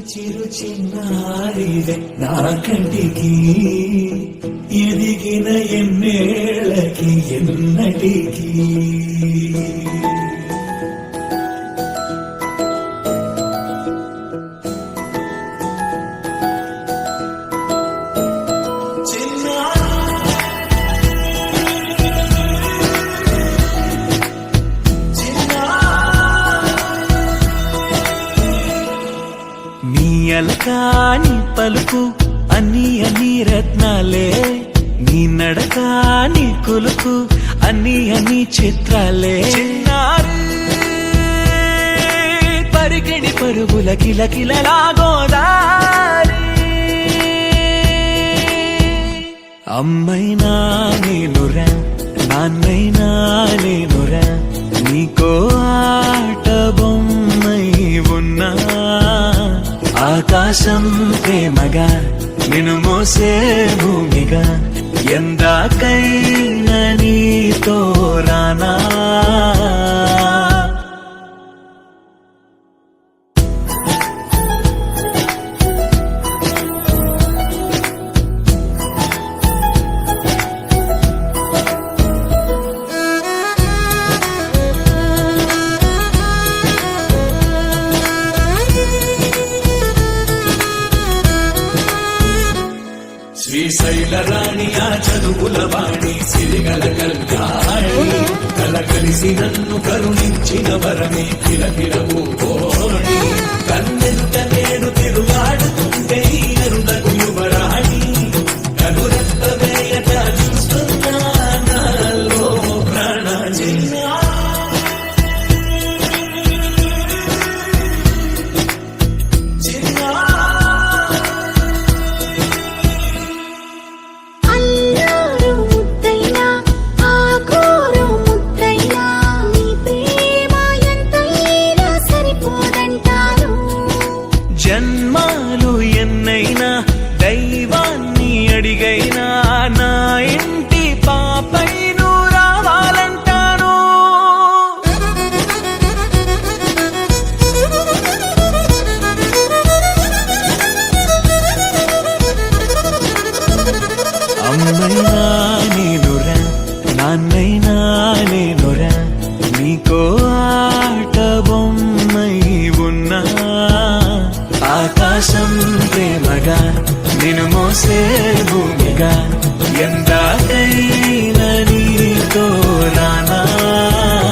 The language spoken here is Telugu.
చిరు చిన్నారివే నా కంటికి ఎదిగిన ఎన్నేళ్ళకి ఎన్నటికి అలకాని పలుకు అన్ని అన్ని రత్నాలే నీ నడకాని కులుకు అన్ని అన్ని చిత్రాలే చిన్నారు పరిగిణి పరుగుల కిలకిలలాగోదారి అమ్మైనా నేనురా నాన్నైనా నేనురా నీకో ఆట బొమ్మై ఉన్నా ఆకాశం ప్రేమగా నిన్ను మోసే భూమిగా ఎందాకైనా నీతో రానా శ్రీశైల రాణి ఆ చదువుల వాణి సిరిగల కల్యాణి కల కలిసి నన్ను కరుణించిన వరమే కిలకిలవు కోణి కన్నెంత నేడు తిరుగాడుతుంటే అరుదకు యువరాణి కనురెత్త వేయట చూస్తున్నా నాలో ప్రాణ జన్మాలు ఎన్నైనా దైవాన్ని అడిగైనా నా ఇంటి పాపై నువ్వు రావాలంటాను అమ్మైనా నేనురా నాన్నైనా నేనురా నీకో ఆట బొమ్మై ఉన్నా ఆకాశం ప్రేమగా నిన్ను మోసే భూమిగా ఎంత